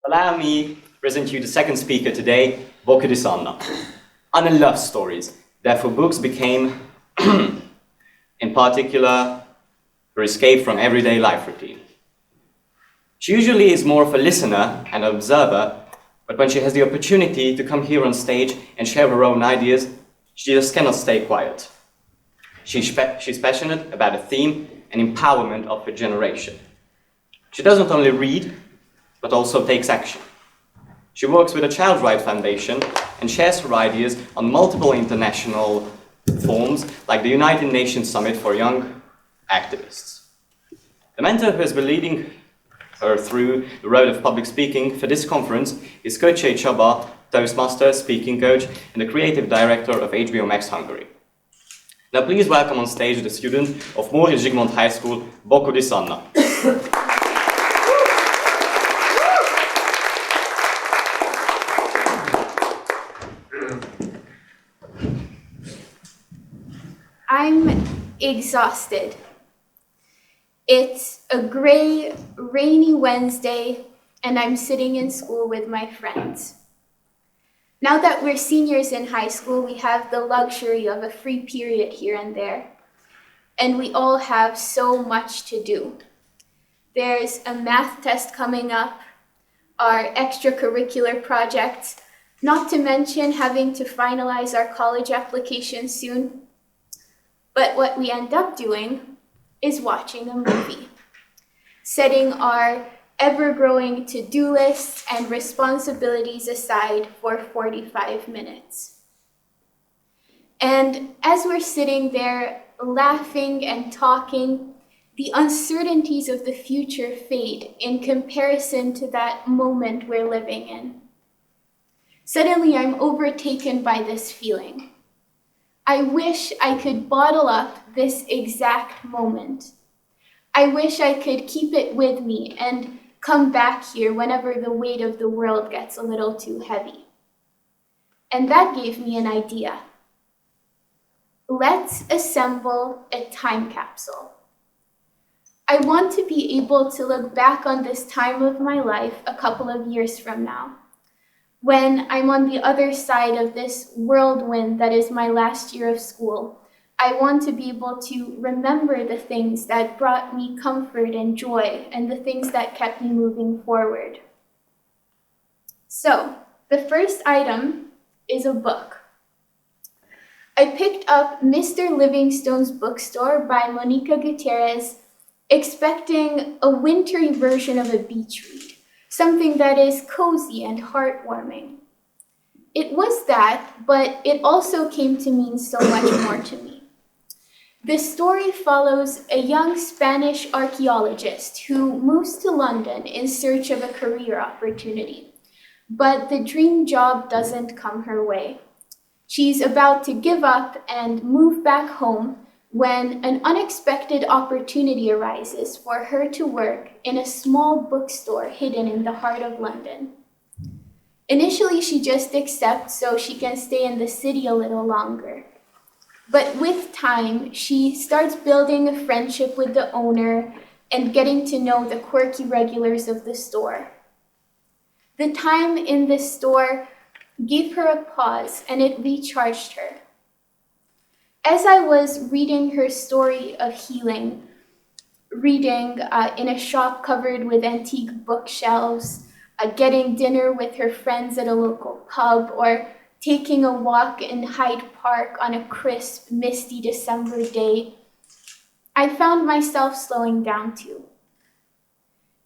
Allow me to present you the second speaker today, Boukydis. Anna loves stories, therefore books became, in particular, her escape from everyday life routine. She usually is more of a listener and an observer, but when she has the opportunity to come here on stage and share her own ideas, she just cannot stay quiet. She's passionate about the theme and empowerment of her generation. She doesn't only read, but also takes action. She works with the Child Rights Foundation and shares her ideas on multiple international forums, like the United Nations Summit for Young Activists. The mentor who has been leading her through the road of public speaking for this conference is Kocsi Csaba, Toastmasters speaking coach and the creative director of HBO Max Hungary. Now please welcome on stage the student of Móricz Zsigmond High School, Boukydis Anna. I'm exhausted. It's a gray, rainy Wednesday, and I'm sitting in school with my friends. Now that we're seniors in high school, we have the luxury of a free period here and there, and we all have so much to do. There's a math test coming up, our extracurricular projects, not to mention having to finalize our college application soon. But what we end up doing is watching a movie, setting our ever-growing to-do lists and responsibilities aside for 45 minutes. And as we're sitting there laughing and talking, the uncertainties of the future fade in comparison to that moment we're living in. Suddenly, I'm overtaken by this feeling. I wish I could bottle up this exact moment. I wish I could keep it with me and come back here whenever the weight of the world gets a little too heavy. And that gave me an idea. Let's assemble a time capsule. I want to be able to look back on this time of my life a couple of years from now, when I'm on the other side of this whirlwind that is my last year of school. I want to be able to remember the things that brought me comfort and joy and the things that kept me moving forward. So, the first item is a book. I picked up Mr. Livingstone's Bookstore by Monica Gutierrez, expecting a wintry version of a beach read, something that is cozy and heartwarming. It was that, but it also came to mean so much more to me. The story follows a young Spanish archaeologist who moves to London in search of a career opportunity, but the dream job doesn't come her way. She's about to give up and move back home when an unexpected opportunity arises for her to work in a small bookstore hidden in the heart of London. Initially, she just accepts so she can stay in the city a little longer. But with time, she starts building a friendship with the owner and getting to know the quirky regulars of the store. The time in the store gave her a pause, and it recharged her. As I was reading her story of healing, reading in a shop covered with antique bookshelves, getting dinner with her friends at a local pub, or taking a walk in Hyde Park on a crisp, misty December day, I found myself slowing down too.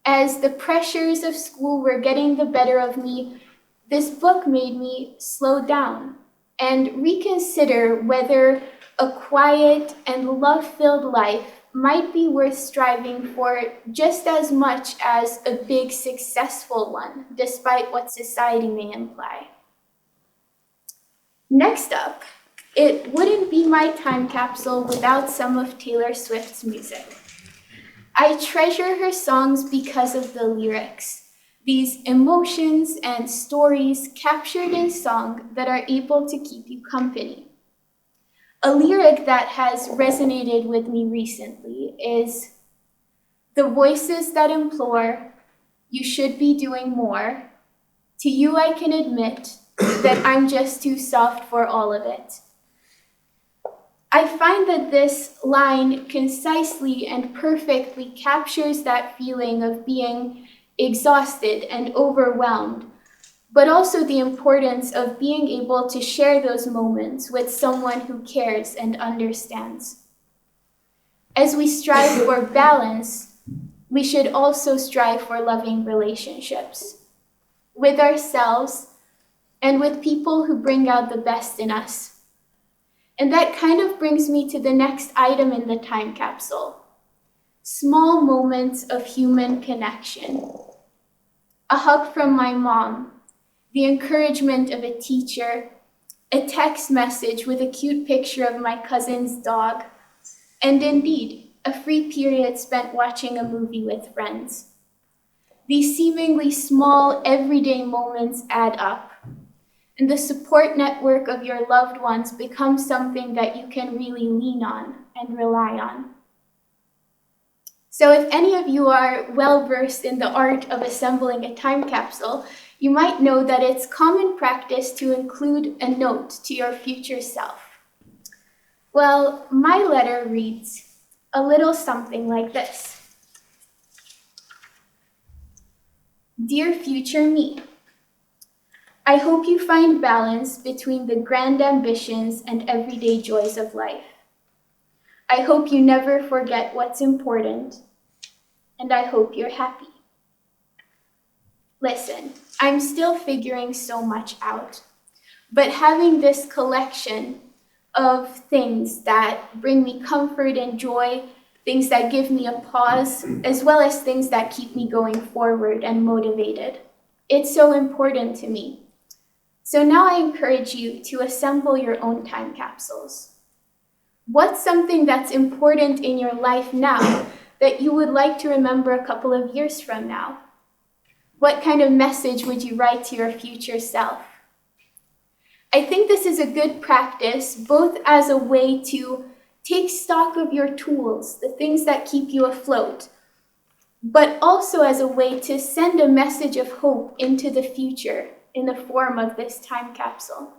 As the pressures of school were getting the better of me, this book made me slow down and reconsider whether a quiet and love-filled life might be worth striving for just as much as a big, successful one, despite what society may imply. Next up, it wouldn't be my time capsule without some of Taylor Swift's music. I treasure her songs because of the lyrics, these emotions and stories captured in song that are able to keep you company. A lyric that has resonated with me recently is, "The voices that implore, you should be doing more, To you I can admit that I'm just too soft for all of it. I find that this line concisely and perfectly captures that feeling of being exhausted and overwhelmed, but also the importance of being able to share those moments with someone who cares and understands. As we strive for balance, we should also strive for loving relationships with ourselves and with people who bring out the best in us. And that kind of brings me to the next item in the time capsule. Small moments of human connection. A hug from my mom, the encouragement of a teacher, a text message with a cute picture of my cousin's dog, and indeed, a free period spent watching a movie with friends. These seemingly small, everyday moments add up, and the support network of your loved ones becomes something that you can really lean on and rely on. So if any of you are well-versed in the art of assembling a time capsule, you might know that it's common practice to include a note to your future self. Well, my letter reads a little something like this. Dear future me, I hope you find balance between the grand ambitions and everyday joys of life. I hope you never forget what's important, and I hope you're happy. Listen, I'm still figuring so much out, but having this collection of things that bring me comfort and joy, things that give me a pause, as well as things that keep me going forward and motivated, it's so important to me. So now I encourage you to assemble your own time capsules. What's something that's important in your life now that you would like to remember a couple of years from now? What kind of message would you write to your future self? I think this is a good practice, both as a way to take stock of your tools, the things that keep you afloat, but also as a way to send a message of hope into the future in the form of this time capsule.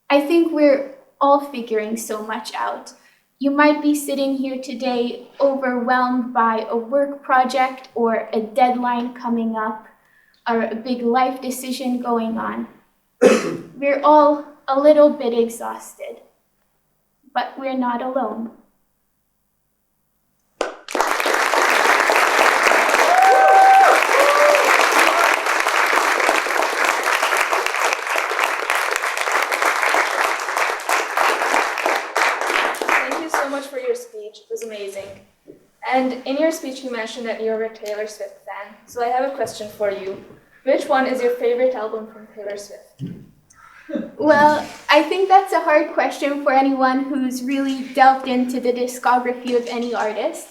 I think we're all figuring so much out. You might be sitting here today overwhelmed by a work project or a deadline coming up or a big life decision going on. We're all a little bit exhausted, but we're not alone. For your speech. It was amazing. And in your speech, you mentioned that you're a Taylor Swift fan. So I have a question for you. Which one is your favorite album from Taylor Swift? Well, I think that's a hard question for anyone who's really delved into the discography of any artist.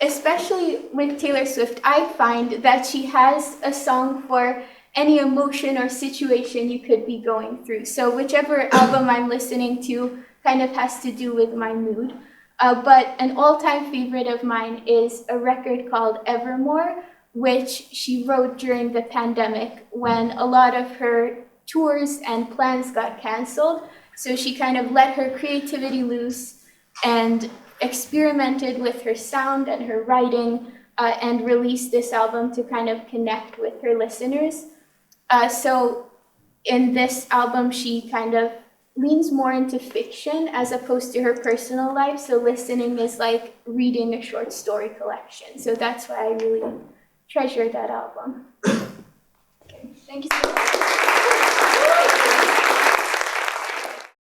Especially with Taylor Swift, I find that she has a song for any emotion or situation you could be going through. So whichever album I'm listening to kind of has to do with my mood. But an all-time favorite of mine is a record called Evermore, which she wrote during the pandemic when a lot of her tours and plans got canceled. So she kind of let her creativity loose and experimented with her sound and her writing and released this album to kind of connect with her listeners. So in this album, she kind of leans more into fiction as opposed to her personal life. So listening is like reading a short story collection. So that's why I really treasure that album. Okay. Thank you so much.